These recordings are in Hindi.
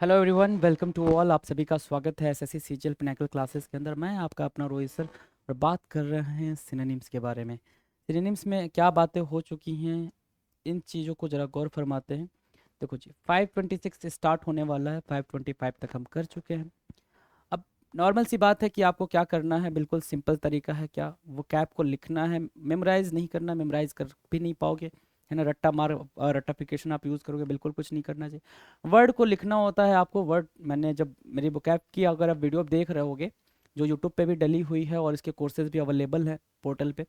Hello everyone, welcome to all. आप सभी का स्वागत है एसएससी सीजीएल पिनाकल क्लासेस के अंदर। मैं आपका अपना रोहित सर और बात कर रहे हैं सिनोनिम्स के बारे में। सिनोनिम्स में क्या बातें हो चुकी हैं, इन चीज़ों को ज़रा गौर फरमाते हैं। देखो जी, 526 स्टार्ट होने वाला है, 525 तक हम कर चुके हैं। अब नॉर्मल सी बात है कि आपको क्या करना है, बिल्कुल सिंपल तरीका है। क्या वो कैप को लिखना है, मेमोराइज नहीं करना, मेमोराइज कर भी नहीं पाओगे, है ना। रट्टा मार रट्टाफिकेशन आप यूज़ करोगे, बिल्कुल कुछ नहीं करना चाहिए। वर्ड को लिखना होता है आपको। वर्ड मैंने जब मेरी बुकैप की अगर आप वीडियो देख रहे होगे, जो यूट्यूब पे भी डली हुई है और इसके कोर्सेज भी अवेलेबल है पोर्टल पे,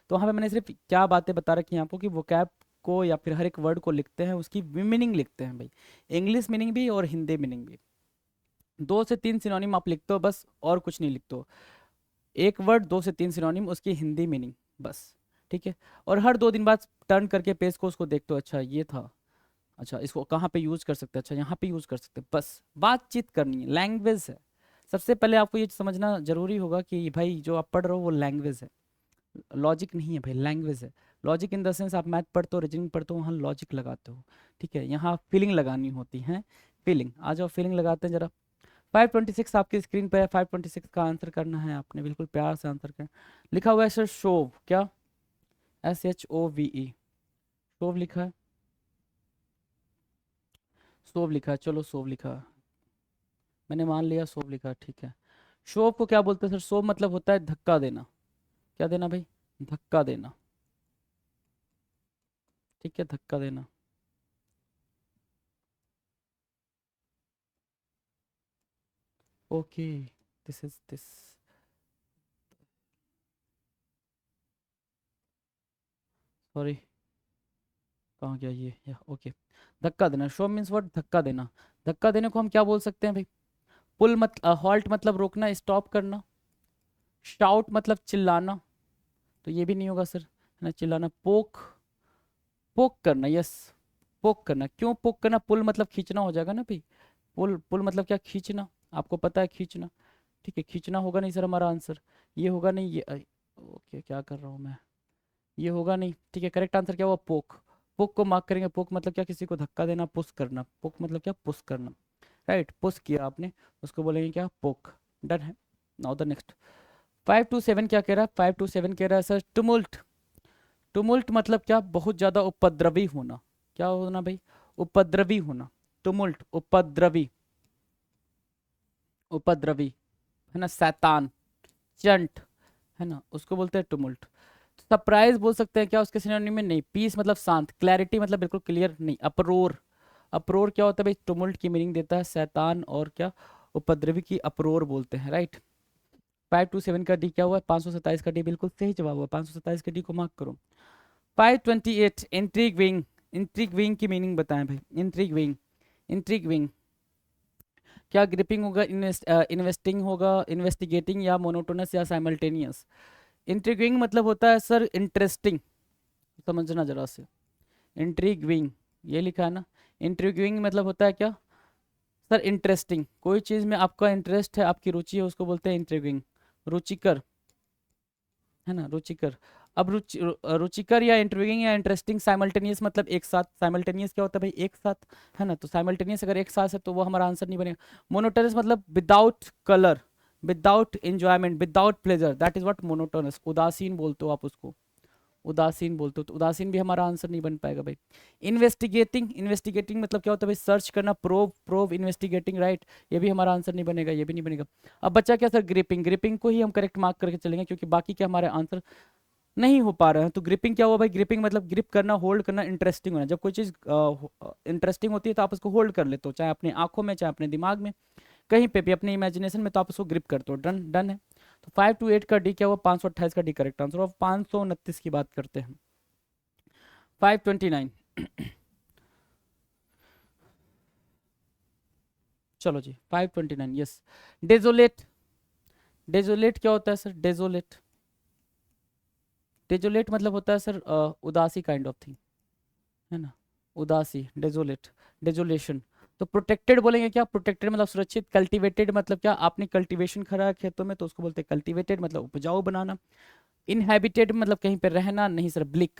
तो वहाँ पे मैंने सिर्फ क्या बातें बता रखी हैं आपको कि वोकैब को या फिर हर एक वर्ड को लिखते हैं, उसकी मीनिंग लिखते हैं भाई। इंग्लिश मीनिंग भी और हिंदी मीनिंग भी। 2 से 3 सिनोनिम आप लिखते हो बस, और कुछ नहीं लिखते हो। एक वर्ड 2 से 3 सिनोनिम, उसकी हिंदी मीनिंग, बस। ठीक है। और हर 2 दिन बाद टर्न करके पेज को उसको देखते हो, अच्छा ये था, अच्छा इसको कहाँ पे यूज कर सकते हैं, अच्छा यहाँ पे यूज कर सकते हैं। बस बातचीत करनी है, लैंग्वेज है। सबसे पहले आपको ये समझना जरूरी होगा कि भाई जो आप पढ़ रहे हो वो लैंग्वेज है, लॉजिक नहीं है भाई, लैंग्वेज है। लॉजिक इन द सेंस आप मैथ पढ़ते हो, रीजनिंग पढ़ते हो, वहाँ लॉजिक लगाते हो। ठीक है, यहाँ फीलिंग लगानी होती है। फीलिंग, आ जाओ फीलिंग लगाते हैं जरा। 526 आपकी स्क्रीन पर है। 526 का आंसर करना है आपने, बिल्कुल प्यार से आंसर करें। लिखा हुआ है सर शोव, क्या? SHOVE, शोव लिखा है, शोव लिखा है, चलो शोव लिखा है, मैंने मान लिया शोव लिखा है, ठीक है। शोव को क्या बोलते हैं सर? शोव मतलब होता है धक्का देना। क्या देना भाई? धक्का देना। ठीक है, धक्का देना। Okay, this is this. Sorry, कहाँ गया ये? या ओके, धक्का देना। Show means what? धक्का देना। धक्का देने को हम क्या बोल सकते हैं भाई? पुल मत हॉल्ट मतलब रोकना, स्टॉप करना। शाउट मतलब चिल्लाना, तो ये भी नहीं होगा सर, है ना, चिल्लाना। पोक, पोक करना, यस, पोक करना। क्यों पोक करना? पुल मतलब खींचना हो जाएगा ना भाई। पुल, पुल मतलब क्या? खींचना। आपको पता है खींचना। ठीक है, खींचना होगा नहीं सर हमारा आंसर। ये होगा नहीं, ये ओके, क्या कर रहा हूँ मैं, ये होगा नहीं। ठीक है, करेक्ट आंसर क्या हुआ? पोक। पोक को मार्क करेंगे। पोक मतलब क्या? किसी को धक्का देना, पुश करना। पोक मतलब क्या? पुश करना। राइट, पुश किया आपने, उसको बोलेंगे क्या? पोक। डन है। Now the next. 527 क्या कह रहा है? 527 कह रहा है सर टुमुल्ट। टुमुल्ट मतलब क्या? बहुत ज्यादा उपद्रवी होना। क्या होना भाई? उपद्रवी होना। टुमुल्ट, उपद्रवी, उपद्रवी, है ना, शैतान, चंट, है ना, उसको बोलते हैं टुमुल्ट। सरप्राइज बोल सकते हैं क्या उसके सिनोनिम में? नहीं। पीस मतलब शांत, क्लैरिटी मतलब बिल्कुल क्लियर नहीं। अप्रोर, अप्रोर क्या होता है भाई? टुमुल्ट की मीनिंग देता है शैतान, और क्या? उपद्रवी की अप्रोर बोलते हैं। राइट। 527 का डी क्या हुआ? 527 का डी बिल्कुल सही जवाब हुआ। 527 के डी को मार्क करो। 528 इंट्रीग विंग। इंट्रीग विंग की मीनिंग बताएं भाई। इंट्रीग विंग, इंट्रीग विंग क्या? ग्रिपिंग होगा, इन्वेस्टिंग होगा, इन्वेस्टिगेटिंग, या मोनोटोनस, या साइमल्टेनियस? इंट्रीगिंग मतलब होता है सर इंटरेस्टिंग, समझना जरा से। इंट्रीगिंग, ये लिखा है ना। इंट्रीगिंग मतलब होता है क्या सर? इंटरेस्टिंग। कोई चीज़ में आपका इंटरेस्ट है, आपकी रुचि है, उसको बोलते हैं इंट्रीगिंग। रुचिकर, है ना, रुचिकर। अब रुचिकर या इंट्रीगिंग या इंटरेस्टिंग साइमल्टेनियस मतलब एक साथ। साइमल्टेनियस क्या होता है भाई? एक साथ, है ना। तो साइमल्टेनियस अगर एक साथ है तो वो हमारा आंसर नहीं बनेगा। मोनोटोनस मतलब without colour, without enjoyment, without pleasure, that is what monotonous. उदासीन बोलते हो आप उसको, उदासीन बोलते हो, तो उदासीन भी हमारा आंसर नहीं बन पाएगा भाई। इन्वेस्टिगेटिंग, इन्वेस्टिगेटिंग मतलब क्या होता है भाई? सर्च करना, प्रोब, प्रोब इन्वेस्टिगेटिंग, राइट। ये भी हमारा आंसर नहीं बनेगा, ये भी नहीं बनेगा। अब बच्चा क्या सर? ग्रिपिंग। ग्रिपिंग को ही हम करेक्ट मार्क करके चलेंगे, क्योंकि बाकी के हमारे आंसर नहीं हो पा रहे हैं। तो ग्रिपिंग क्या हुआ भाई? ग्रिपिंग मतलब ग्रिप करना, होल्ड करना, इंटरेस्टिंग होना। जब कोई चीज़ इंटरेस्टिंग होती है तो आप उसको होल्ड कर लेते हो, चाहे अपनी आंखों में, चाहे अपने दिमाग में, कहीं पे भी अपने इमेजिनेशन में, तो आप उसको ग्रिप करते हो। डन, डन है। तो 528 का डी क्या हुआ? 528 का डी करेक्ट आंसर। और 529 की बात करते हैं। 529, चलो जी, 529, यस। डेजोलेट, डेजोलेट क्या होता है सर? डेजोलेट, डेजोलेट मतलब होता है सर उदासी काइंड ऑफ थिंग, है ना, उदासी, डेजोलेट, डेजोलेशन। तो प्रोटेक्टेड बोलेंगे क्या? प्रोटेक्टेड मतलब सुरक्षित। कल्टीवेटेड मतलब क्या? आपने कल्टीवेशन करा है खेतों में, तो उसको बोलते हैं कल्टीवेटेड, मतलब उपजाऊ बनाना। इनहेबिटेड मतलब कहीं पे रहना नहीं सर, ब्लिक,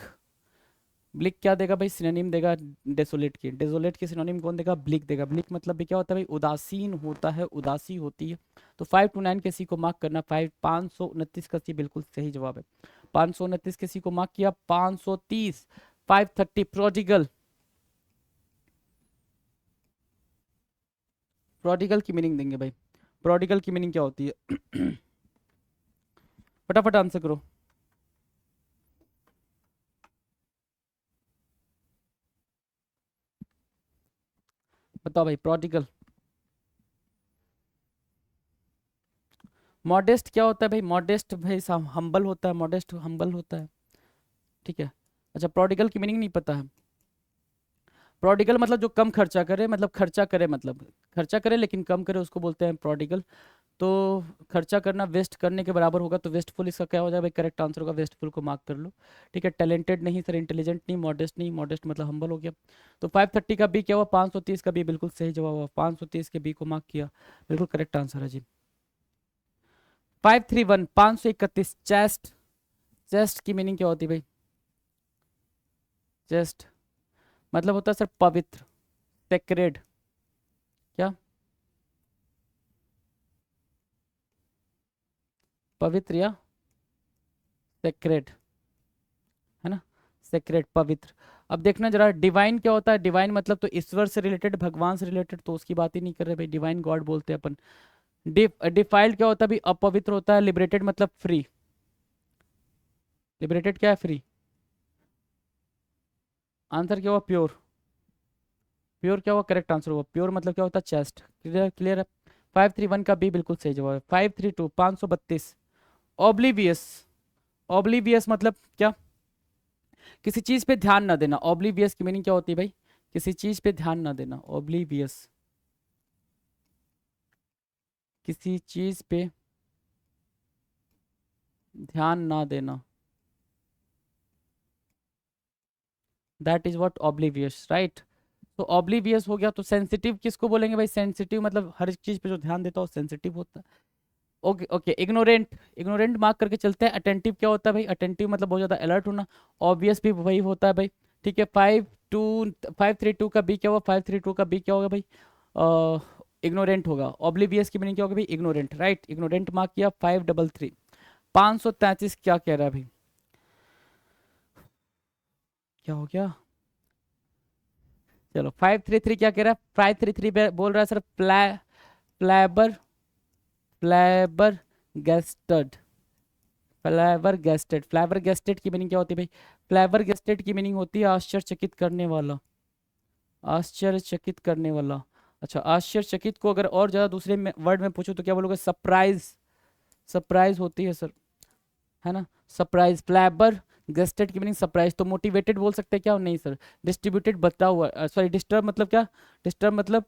ब्लिक क्या देगा भाई, सिनोनिम देगा डेसोलेट की। डेसोलेट की सिनोनिम कौन देगा, ब्लिक देगा। ब्लिक मतलब भी क्या होता है भाई, उदासीन होता है, उदासी होती है। तो 5 to 9 के सी को मार्क करना। 529 का सी बिल्कुल सही जवाब है। 529 के सी को मार्क किया। 530, 530 प्रोडिगल। प्रोडिगल की मीनिंग देंगे भाई। प्रोडिगल की मीनिंग क्या होती है? फटाफट आंसर करो। बताओ भाई, प्रोडिगल। मॉडेस्ट क्या होता है भाई, मॉडेस्ट भाई हम्बल होता है, मॉडेस्ट हम्बल होता है। ठीक है। अच्छा, प्रोडिगल की मीनिंग नहीं पता है। प्रोडिगल मतलब जो कम खर्चा करे, मतलब खर्चा करे, मतलब खर्चा करे लेकिन कम करे, उसको बोलते हैं प्रोडिगल। तो खर्चा करना वेस्ट करने के बराबर होगा, तो वेस्टफुल इसका क्या हो जाए भाई, करेक्ट आंसर होगा। वेस्टफुल को मार्क कर लो। ठीक है। टैलेंटेड नहीं सर, इंटेलिजेंट नहीं, मॉडेस्ट नहीं, मॉडेस्ट मतलब हम्बल हो गया। तो 530 का बी क्या हुआ, 530 का बी बिल्कुल सही जवाब हुआ। 530 के बी को मार्क किया, बिल्कुल करेक्ट आंसर है जी। 531, 531 चेस्ट। चेस्ट की मीनिंग क्या होती है भाई, चेस्ट मतलब होता है सर पवित्र, सेक्रेड। क्या, पवित्र या सेक्रेड, है ना, सेक्रेड पवित्र। अब देखना जरा, डिवाइन क्या होता है, डिवाइन मतलब तो ईश्वर से रिलेटेड, भगवान से रिलेटेड, तो उसकी बात ही नहीं कर रहे भाई, डिवाइन गॉड बोलते हैं अपन। डिफाइल्ड क्या होता है भाई, अपवित्र होता है। लिबरेटेड मतलब फ्री। लिबरेटेड क्या है, फ्री। आंसर क्या हुआ, प्योर। प्योर क्या हुआ, करेक्ट आंसर हुआ। प्योर मतलब क्या होता है, चेस्ट। क्लियर, क्लियर है। 531 का बी बिल्कुल सही जवाब है। 532, 532 ओब्लिवियस। ओब्लिवियस मतलब क्या, किसी चीज पे ध्यान ना देना। ओब्लिवियस की मीनिंग क्या होती है भाई, किसी चीज पे ध्यान ना देना, ओब्लिवियस। किसी चीज पे ध्यान ना देना, that is what oblivious, right. तो ऑब्लिवियस हो गया। तो सेंसिटिव किसको बोलेंगे भाई, सेंसिटिव मतलब हर चीज पे जो ध्यान देता है वो सेंसिटिव होता है। Okay okay, ignorant. Ignorant mark करके चलते हैं। अटेंटिव क्या होता है भाई, अटेंटिव मतलब बहुत ज्यादा अलर्ट होना। ऑब्वियस भी वही होता है भाई। ठीक है। 532 का बी क्या हुआ, 532 का बी क्या होगा भाई, इग्नोरेंट होगा। ऑब्लिवियस की मीनिंग क्या होगा भाई, इग्नोरेंट, राइट। इग्नोरेंट मार्क किया। 533, 533 क्या कह रहा है भाई, क्या हो गया। चलो 533 क्या कह रहा है, 533 बोल रहा है सर फ्लैबर, फ्लैबर गेस्टेड। फ्लैबर गेस्टेड, फ्लैबर गेस्टेड की मीनिंग क्या होती है भाई, फ्लैबर गेस्टेड की मीनिंग होती है आश्चर्यचकित करने वाला, आश्चर्यचकित करने वाला। अच्छा, आश्चर्यचकित को अगर और ज्यादा दूसरे में वर्ड में पूछो तो क्या बोलोगे, सरप्राइज। सरप्राइज होती है सर, है ना, सरप्राइज। फ्लैबर गेस्टेड की मीनिंग सरप्राइज। तो मोटिवेटेड बोल सकते हैं क्या, नहीं सर। डिस्ट्रीब्यूटेड बता हुआ, सॉरी डिस्टर्ब मतलब क्या, डिस्टर्ब मतलब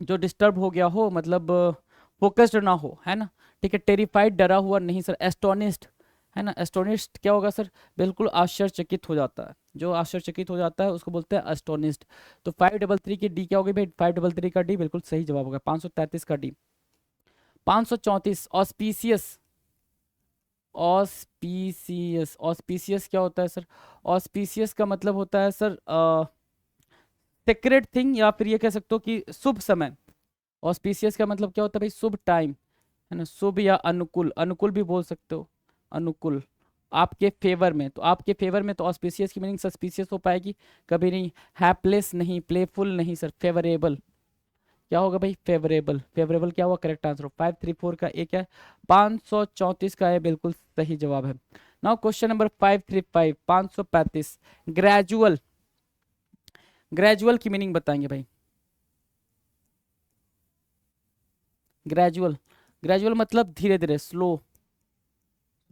जो डिस्टर्ब हो गया हो, मतलब फोकस्ड ना हो, है ना। ठीक है। टेरिफाइड डरा हुआ नहीं सर। एस्टोनिस्ड, है ना, एस्टोनिस्ड क्या होगा सर, बिल्कुल आश्चर्यचकित हो जाता है। जो आश्चर्यचकित हो जाता है उसको बोलते हैं एस्टोनिस्ड। तो 533 की डी क्या होगी भाई, 533 का डी बिल्कुल सही जवाब होगा। 533 का डी। 534 ऑस्पिशियस। ऑस्पिशियस, ऑस्पिशियस क्या होता है सर, ऑस्पिशियस का मतलब होता है सर सेक्रेट थिंग, या फिर ये कह सकते हो कि शुभ समय। ऑस्पिशियस का मतलब क्या होता है भाई, शुभ टाइम, है ना, शुभ या अनुकूल, अनुकूल भी बोल सकते हो, अनुकूल, आपके फेवर में। तो आपके फेवर में तो ऑस्पिशियस की मीनिंग सस्पिशियस हो पाएगी, कभी नहीं। हैप्लेस नहीं, प्लेफुल नहीं सर, फेवरेबल। क्या होगा भाई, फेवरेबल। फेवरेबल क्या हुआ, करेक्ट आंसर। 534 का एक है, 534 का है बिल्कुल सही जवाब है। Now question number 535, 535 gradual. Gradual की मीनिंग बताएंगे भाई। ग्रेजुअल, ग्रेजुअल मतलब धीरे धीरे, स्लो।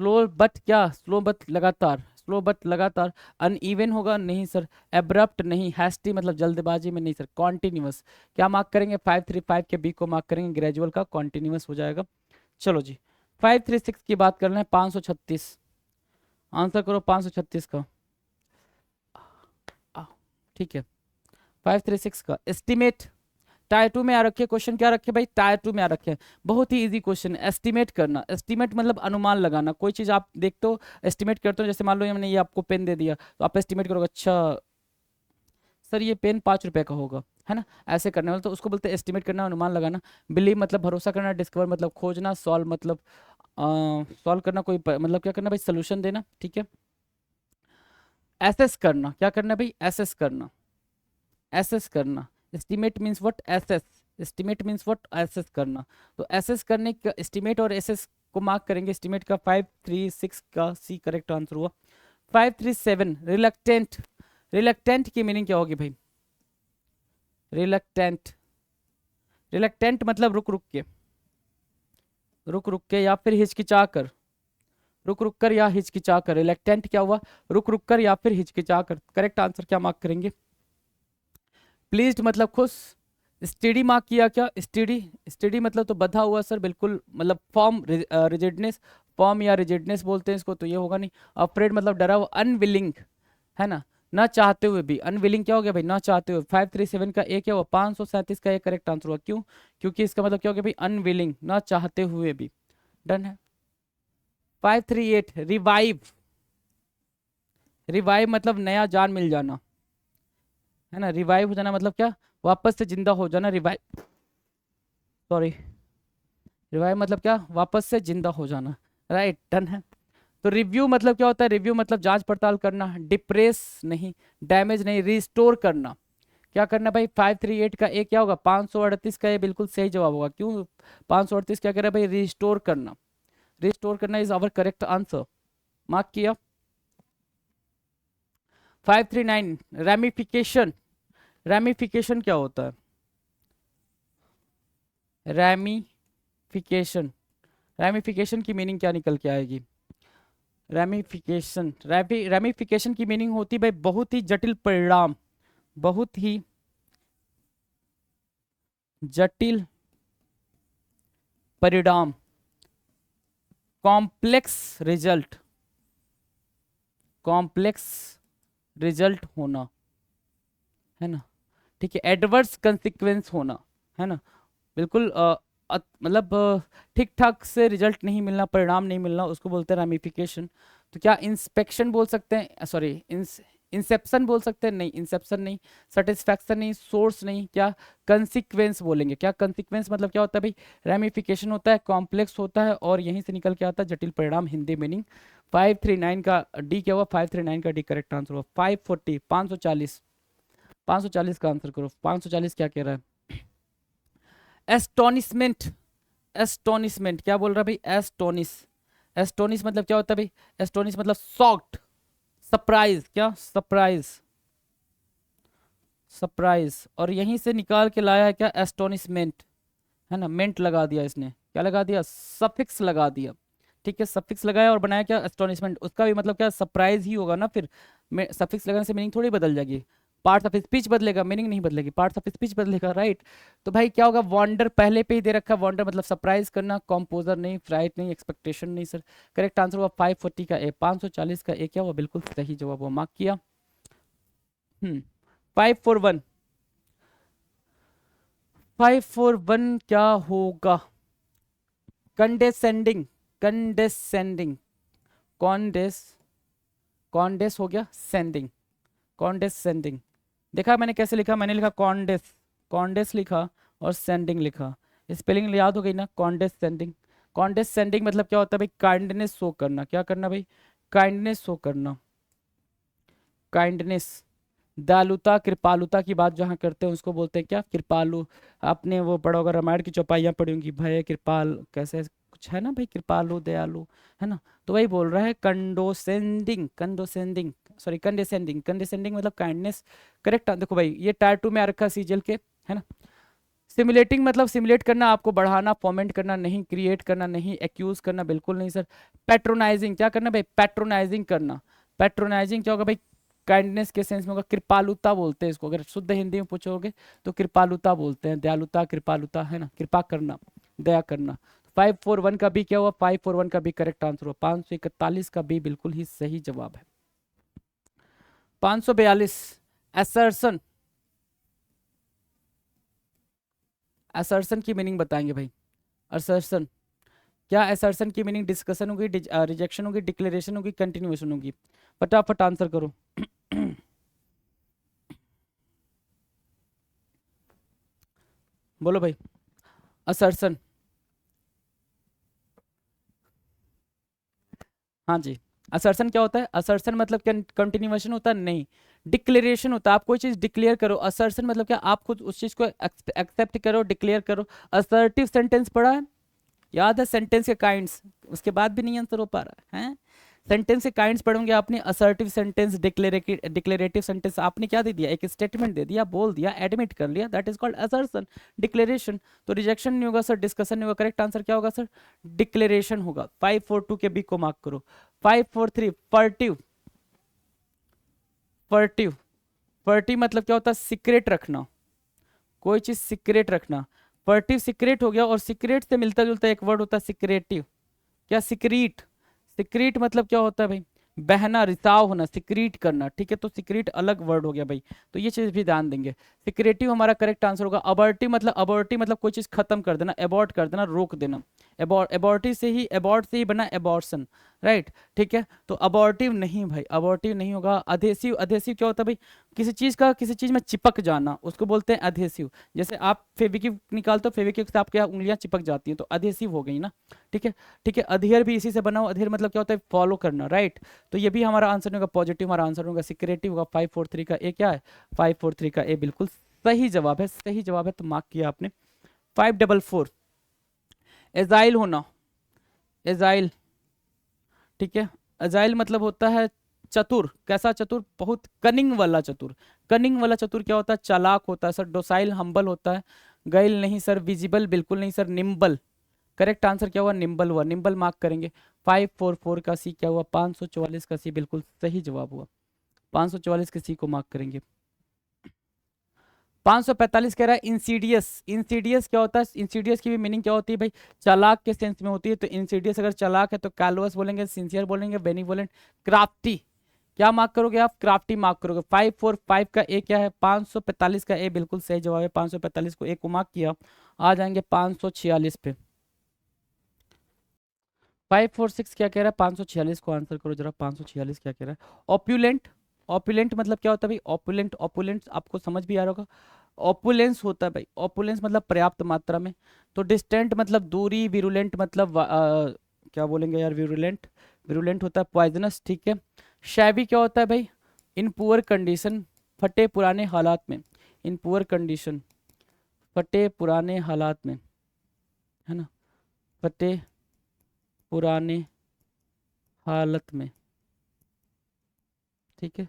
स्लो बट क्या, स्लो बट लगातार, स्लो बट लगातार। अनइवन होगा नहीं सर। एब्रप्ट नहीं। हैस्टी मतलब जल्दबाजी में नहीं सर। कॉन्टिन्यूअस। क्या मार्क करेंगे, 535 के बी को मार्क करेंगे, ग्रेजुअल का कॉन्टिन्यूअस हो जाएगा। चलो जी, 536 की बात कर रहे हैं, 536। आंसर करो 536 का। आ, ठीक है। 536 का एस्टिमेट, टायर 2 में आ रखे क्वेश्चन, क्या रखे भाई, टायर 2 में आ रखे हैं। बहुत ही इजी क्वेश्चन है। एस्टिमेट करना, एस्टिमेट मतलब अनुमान लगाना। कोई चीज आप देखते हो, एस्टिमेट करते हो, जैसे मान लो ये मैंने ये आपको पेन दे दिया, तो आप एस्टिमेट करोगे, अच्छा सर ये पेन 5 रुपए का होगा, है ना, ऐसे करने वाला, तो उसको बोलते हैं एस्टिमेट करना, अनुमान लगाना। बिलीव मतलब भरोसा करना, डिस्कवर मतलब खोजना, सॉल्व मतलब सॉल्व करना, कोई मतलब क्या करना भाई, सोल्यूशन देना, ठीक है। एसेस करना, क्या करना भाई, एसेस करना, एसेस करना। Estimate means what, assess, estimate means what, assess करना। तो एसेस करने का, एस्टिमेट और एसेस को मार्क करेंगे। एस्टिमेट का 536 का सी करेक्ट आंसर हुआ। 537 रिलक्टेंट, रिलक्टेंट की मीनिंग क्या होगी भाई, रिलक्टेंट, रिलक्टेंट मतलब रुक रुक के, रुक रुक के या फिर हिचकिचा कर, रुक रुक कर या हिचकिचा कर। रिलक्टेंट क्या हुआ, रुक रुक कर या फिर हिचकिचा कर। करेक्ट आंसर क्या मार्क करेंगे, प्लीज्ड मतलब खुश। स्टेडी मार्क किया क्या, स्टेडी, स्टेडी मतलब तो बधा हुआ सर, बिल्कुल मतलब फॉर्म, रिजिडनेस, फॉर्म या रिजिडनेस बोलते हैं इसको, तो ये होगा नहीं। अफ्रेड मतलब डरा हुआ। अनविलिंग है ना चाहते हुए भी। अनविलिंग क्या हो गया भाई, ना चाहते हुए। 537 का एक क्या हुआ, 537 का एक करेक्ट आंसर हुआ। क्यों, क्योंकि इसका मतलब क्या हो गया भाई, अनविलिंग, ना चाहते हुए भी। डन है। 538 रिवाइव, रिवाइव मतलब नया जान मिल जाना, है ना। रिवाइव हो जाना मतलब क्या, वापस से जिंदा हो जाना। रिवाइव, सॉरी, रिवाइव मतलब क्या, वापस से जिंदा हो जाना। राइट, डन है। तो रिव्यू मतलब क्या होता है, रिव्यू मतलब जांच पड़ताल करना। डिप्रेस नहीं, डैमेज नहीं, रिस्टोर करना। क्या करना भाई, 538 का एक क्या होगा, 538 का ये बिल्कुल सही जवाब होगा। क्यों, 538 क्या कह रहा है भाई, रिस्टोर करना, रिस्टोर करना is our correct answer. Mark किया। 539 रैमिफिकेशन, रैमिफिकेशन क्या होता है, रैमिफिकेशन, रैमिफिकेशन की मीनिंग क्या निकल के आएगी। रैमिफिकेशन, रैमिफिकेशन की मीनिंग होती भाई बहुत ही जटिल परिणाम, बहुत ही जटिल परिणाम, कॉम्प्लेक्स रिजल्ट, कॉम्प्लेक्स रिजल्ट होना, है ना, ठीक है। एडवर्स कंसिक्वेंस होना, है ना, बिल्कुल मतलब ठीक ठाक से रिजल्ट नहीं मिलना, परिणाम नहीं मिलना, उसको बोलते हैं रैमिफिकेशन। तो क्या इंस्पेक्शन बोल सकते हैं, सॉरी इंसेप्शन बोल सकते हैं, नहीं इंसेप्शन नहीं। सेटिस्फैक्शन नहीं, सोर्स नहीं, क्या कंसिक्वेंस बोलेंगे। क्या कंसिक्वेंस मतलब क्या होता है भाई, रैमिफिकेशन होता है, कॉम्प्लेक्स होता है, और यहीं से निकल के आता है जटिल परिणाम, हिंदी मीनिंग। 539 का डी क्या हुआ, 539 का डी करेक्ट आंसर हुआ। 540 540, 540 का आंसर करो। 540 क्या कह रहा है, एस्टोनिशमेंट, एस्टोनिशमेंट क्या बोल रहा है भाई, एस्टोनिश, एस्टोनिश मतलब क्या होता है भाई, एस्टोनिश मतलब शॉक्ड, सरप्राइज, क्या सरप्राइज, सरप्राइज, और यहीं से निकाल के लाया है क्या, एस्टोनिशमेंट, है ना, मेंट लगा दिया इसने, क्या लगा दिया, सफिक्स लगा दिया, ठीक है, सफिक्स लगाया और बनाया क्या, एस्टोनिशमेंट। उसका भी मतलब क्या, सरप्राइज ही होगा ना फिर, सफिक्स लगाने से मीनिंग थोड़ी बदल जाएगी। पार्ट्स ऑफ स्पीच बदलेगा, मीनिंग नहीं बदलेगी, पार्ट्स ऑफ स्पीच बदलेगा, राइट। तो भाई क्या होगा, वॉन्डर पहले पे ही दे रखा है, वॉन्डर मतलब सरप्राइज करना, कॉम्पोजर नहीं, फ्राइट नहीं, एक्सपेक्टेशन नहीं सर। करेक्ट आंसर हुआ 540 का ए, 540 का ए क्या हुआ, बिल्कुल सही जवाब हुआ, मार्क किया। 541, 541 क्या होगा, कंडेसेंडिंग, कंडेसेंडिंग, कॉन्डेस, कॉन्डेस हो गया, सेंडिंग, कॉन्डेसेंडिंग। देखा मैंने कैसे लिखा, मैंने लिखा कॉन्डेस, कॉन्डेस लिखा और सेंडिंग लिखा, स्पेलिंग याद हो गई ना, कॉन्डेसेंडिंग। कॉन्डेसेंडिंग मतलब क्या होता है भाई, काइंडनेस शो करना, क्या करना भाई, काइंडनेस शो करना, काइंडनेस। दयालुता, कृपालुता की बात जहाँ करते हैं उसको बोलते हैं क्या, कृपालु। आपने वो पढ़ा होगा, रामायण की चौपाइयाँ पढ़ी होंगी, भय कृपाल कैसे कुछ है ना भाई, कृपालु दयालु, है ना। तो वही बोल रहा है कंडोसेंडिंग, कंडोसेंडिंग, सॉरी कंडेसेंडिंग, कंडेसेंडिंग मतलब काइंडनेस। करेक्ट, देखो भाई ये टायर 2 में आ रखा है सीजल के, है ना। सिमुलेटिंग मतलब सिमुलेट करना, आपको बढ़ाना, फॉर्मेंट करना नहीं, क्रिएट करना नहीं, एक्यूज करना बिल्कुल नहीं सर। पैट्रोनाइजिंग क्या करना भाई, पैट्रोनाइजिंग करना। पैट्रोनाइजिंग क्या होगा भाई, काइंडनेस के सेंस में होगा, कृपालुता बोलते हैं इसको, अगर शुद्ध हिंदी में पूछोगे तो कृपालुता बोलते हैं, दयालुता, कृपालुता, है ना, कृपा करना, दया करना। 541 का भी क्या हुआ, 541 का भी करेक्ट आंसर हुआ। 541 का भी बिल्कुल ही सही जवाब है। 542 असर्शन, असर्शन की मीनिंग बताएंगे भाई। असर्शन क्या, असर्शन की मीनिंग डिस्कशन होगी, रिजेक्शन होगी, डिक्लेरेशन होगी, कंटिन्यूएशन होगी। फटाफट आंसर करो। बोलो भाई। असर्शन, हाँ जी। असर्शन क्या होता है? असर्शन मतलब क्या, कंटिन्यूएशन होता है? नहीं, डिक्लेरेशन होता है। आप कोई चीज डिक्लेयर करो। असर्शन मतलब क्या, आप खुद उस चीज को एक्सेप्ट करो, डिक्लेयर करो। असर्टिव सेंटेंस पढ़ा है? याद है सेंटेंस के काइंड्स? उसके बाद भी नहीं आंसर हो पा रहा है? सेंटेंस के काइंड्स पढ़ोगे आपने, असर्टिव सेंटेंस, डिक्लेरेटिव सेंटेंस। आपने क्या दे दिया? एक स्टेटमेंट दे दिया, बोल दिया, एडमिट कर लिया, that is called assertion, declaration. तो रिजेक्शन नहीं होगा सर, डिस्कशन नहीं होगा। करेक्ट आंसर क्या होगा सर? डिक्लेरेशन होगा। 542 के बी को मार्क करो। 543 फर्टिव। फर्टिव, फर्टिव मतलब क्या होता है? सीक्रेट रखना, कोई चीज सीक्रेट रखना। फर्टिव सीक्रेट हो गया। और सीक्रेट से मिलता जुलता एक वर्ड होता है सिक्रेटिव। क्या? सिक्रीट। सिक्रीट मतलब क्या होता है भाई? बहना, रिसाव होना, सिक्रीट करना। ठीक है, तो सिक्रीट अलग वर्ड हो गया भाई, तो ये चीज भी ध्यान देंगे। सिक्रेटिव हमारा करेक्ट आंसर होगा। अबॉर्टिव मतलब कोई चीज खत्म कर देना, एबॉर्ट कर देना, रोक देना। एबॉर्टिव से ही, एबॉर्ट से ही बना एबॉर्शन, राइट। ठीक है, तो अबॉर्टिव नहीं भाई, अबॉर्टिव नहीं होगा। अधेसिव, अधेसिव क्या होता है भाई? किसी चीज का किसी चीज में चिपक जाना, उसको बोलते हैं अधेसिव। जैसे आप फेविक्विक निकालते हो, फेविक्विक से आपके उंगलियां चिपक जाती हैं, तो अधेसिव हो गई ना। ठीक है। ठीक है, अधेयर भी इसी से बना हुआ। अधेयर मतलब क्या होता है? फॉलो करना, राइट। तो ये भी हमारा आंसर नहीं होगा पॉजिटिव, हमारा आंसर होगा सिक्रेटिव होगा। 543 का ए क्या है? 543 का ए बिल्कुल सही जवाब है, सही जवाब है, तो मार्क किया आपने। 544 एजाइल होना, एजाइल। ठीक है, एजाइल मतलब होता है चतुर। कैसा चतुर? बहुत कनिंग वाला चतुर। कनिंग वाला चतुर क्या होता है? चालाक होता है सर। डोसाइल हम्बल होता है। गैल नहीं सर। विजिबल बिल्कुल नहीं सर। निम्बल। करेक्ट आंसर क्या हुआ? निम्बल हुआ। निम्बल मार्क करेंगे। 544 का सी क्या हुआ? 544 का सी बिल्कुल सही जवाब हुआ। 544 के सी को मार्क करेंगे। 545 कह रहा है इंसीडियस। इंसीडियस क्या होता है? इंसीडियस की भी मीनिंग क्या होती है भाई? चालाक के सेंस में होती है। तो इंसीडियस अगर चालाक है तो कैलवस बोलेंगे, सिंसियर बोलेंगे, बेनिवोलेंट, क्राफ्टी। क्या मार्क करोगे आप? क्राफ्टी मार्क करोगे। 545 का ए क्या है? 545 का ए बिल्कुल सही जवाब है। 545 को ए को मार्क किया। आ जाएंगे 546 पे। 546 क्या कह रहा है? 546 को आंसर करो जरा। 546 क्या कह रहा है? ऑप्यूलेंट। ऑप्यूलेंट मतलब क्या होता है भाई? ऑप्यूलेंट, ऑप्यूलेंट आपको समझ भी आ रहा होगा। ऑपुलेंस होता है भाई। ऑपुलेंस मतलब पर्याप्त मात्रा में। तो डिस्टेंट मतलब दूरी। विरुलेंट मतलब क्या बोलेंगे यार? विरुलेंट, विरुलेंट होता है पॉइजनस। ठीक है। शैवी क्या होता है भाई? इन पुअर कंडीशन, फटे पुराने हालात में। इन पुअर कंडीशन, फटे पुराने हालात में, है ना, फटे पुराने हालत में। ठीक है,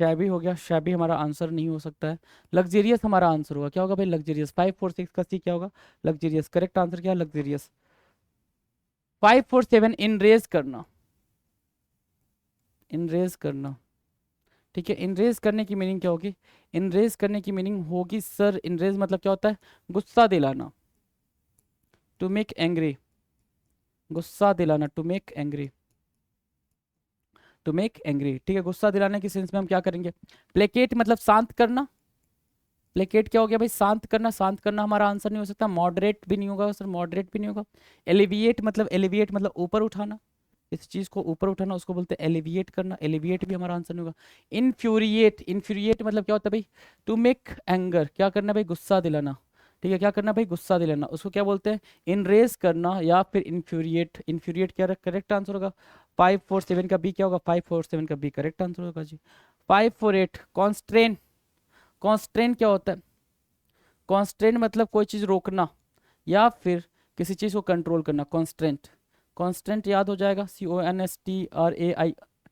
शैबी हो गया। शैबी हमारा आंसर नहीं हो सकता है। लग्जेरियस हमारा आंसर होगा। क्या होगा भाई? लग्जेरियस। 546 का सी क्या होगा? लग्जेरियस। करेक्ट आंसर क्या है? लग्जेरियस। 547 इनरेज करना, इनरेज करना। ठीक है, इनरेज करने की मीनिंग क्या होगी? इनरेज करने की मीनिंग होगी सर, इनरेज मतलब क्या होता है? गुस्सा दिलाना, टू मेक एंग्री। गुस्सा दिलाना, to make angry, to make angry. ठीक है, गुस्सा दिलाने की सेंस में हम क्या करेंगे? प्लेकेट मतलब शांत करना। प्लेकेट क्या हो गया भाई? शांत करना। शांत करना हमारा आंसर नहीं हो सकता। मॉडरेट भी नहीं होगा सर, मॉडरेट भी नहीं होगा। एलिविएट मतलब, एलिविएट मतलब ऊपर उठाना। इस चीज को ऊपर उठाना, उसको बोलते हैं एलिविएट करना। एलिविएट भी हमारा आंसर नहीं होगा। इन्फ्यूरिएट, इन्फ्यूरिएट मतलब क्या होता है भाई? To make anger. क्या करना भाई? गुस्सा दिलाना। ठीक है, क्या करना भाई? गुस्सा दिलाना। उसको क्या बोलते हैं? इनरेज करना या फिर इन्फ्यूरिएट। इन्फ्यूरिएट क्या करेक्ट आंसर होगा? 547 का बी क्या होगा? 547 का बी करेक्ट आंसर होगा जी। 548 कॉन्स्ट्रेन। कॉन्स्ट्रेन क्या होता है? कॉन्स्ट्रेंट मतलब कोई चीज रोकना या फिर किसी चीज को कंट्रोल करना। कॉन्स्ट्रेंट, कॉन्स्टेंट याद हो जाएगा।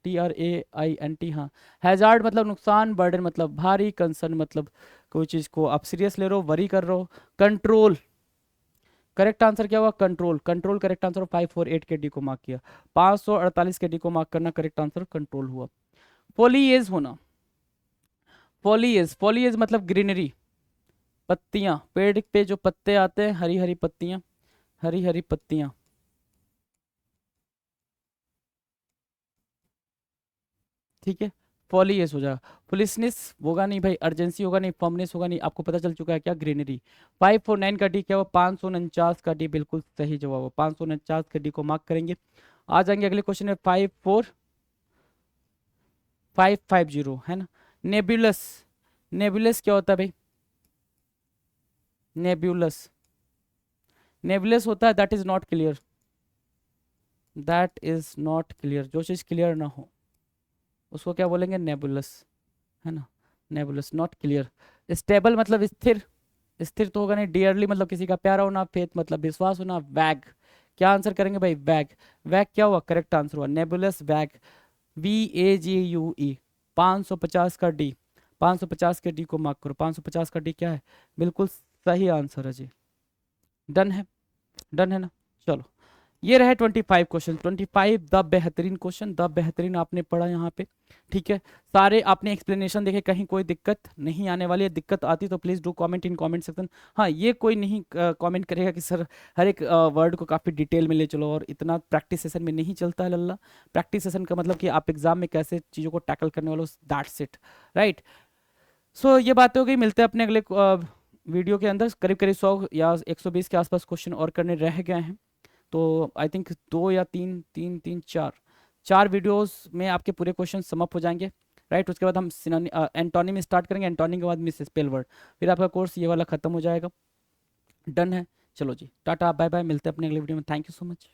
CONSTRAINT, हाँ। हैजार्ड मतलब नुकसान। बर्डन मतलब भारी। कंसर्न मतलब कोई चीज को आप सीरियस ले रहे हो, वरी कर रहे हो। कंट्रोल, करेक्ट आंसर क्या हुआ? कंट्रोल। Control correct answer. 548 के डी को मार्क किया। 548 के डी को मार्क करना, करेक्ट आंसर कंट्रोल हुआ। फोलिएज होना, फोलिएज, फोलिएज मतलब ग्रीनरी, पत्तियां। पेड़ पे जो पत्ते आते हैं, हरी हरी पत्तियां, हरी हरी पत्तियां। ठीक है, फॉलीएस हो जाएगा। फुलिशनेस होगा नहीं भाई, अर्जेंसी होगा नहीं, फर्मनेस होगा नहीं, आपको पता चल चुका है क्या, ग्रीनरी। 549 का डी क्या हुआ, 549 का डी बिल्कुल सही जवाब हो, 549 का डी को मार्क करेंगे। आ जाएंगे अगले क्वेश्चन में, 54550 है ना। नेबुलस, नेबुलस क्या होता है भाई, नेबुलस, नेबुलस होता है that is not clear, that is not clear, जो चीज क्लियर ना हो उसको क्या बोलेंगे, नेबुलस, है ना। नेबुलस नॉट क्लियर। स्टेबल मतलब स्थिर, स्थिर तो होगा नहीं। डियरली मतलब किसी का प्यारा होना। फेथ मतलब विश्वास होना। वैग, क्या आंसर करेंगे भाई, वैग। वैग क्या हुआ, करेक्ट आंसर हुआ, नेबुलस वैग, VAGUE। 550 का डी, 550 के डी को मार्क करो, 550 का डी क्या है, बिल्कुल सही आंसर है जी। डन है, डन है ना। चलो, ये रहे 25 क्वेश्चन, 25 द बेहतरीन क्वेश्चन, द बेहतरीन आपने पढ़ा यहाँ पे, ठीक है। सारे आपने एक्सप्लेनेशन देखे, कहीं कोई दिक्कत नहीं आने वाली है। दिक्कत आती तो please do comment in comment section. हाँ, ये कोई नहीं कमेंट करेगा कि सर हर एक वर्ड को काफ़ी डिटेल में ले चलो, और इतना प्रैक्टिस सेशन में नहीं चलता है लल्ला। प्रैक्टिस सेशन का मतलब कि आप एग्जाम में कैसे चीज़ों को टैकल करने वाले हो, दैट्स इट, राइट। सो ये बातें हो गई, मिलते हैं अपने अगले वीडियो के अंदर। करीब करीब 100 या 120 के आसपास क्वेश्चन और करने रह गए हैं। तो आई थिंक 2 या 3, 3 3 4, 4 वीडियोस में आपके पूरे क्वेश्चन समअप हो जाएंगे, राइट। उसके बाद हम एंटोनिम स्टार्ट करेंगे, एंटोनिम के बाद मिस स्पेल वर्ड, फिर आपका कोर्स ये वाला खत्म हो जाएगा। डन है, चलो जी, टाटा बाय बाय, मिलते हैं अपने अगले वीडियो में। Thank you so much.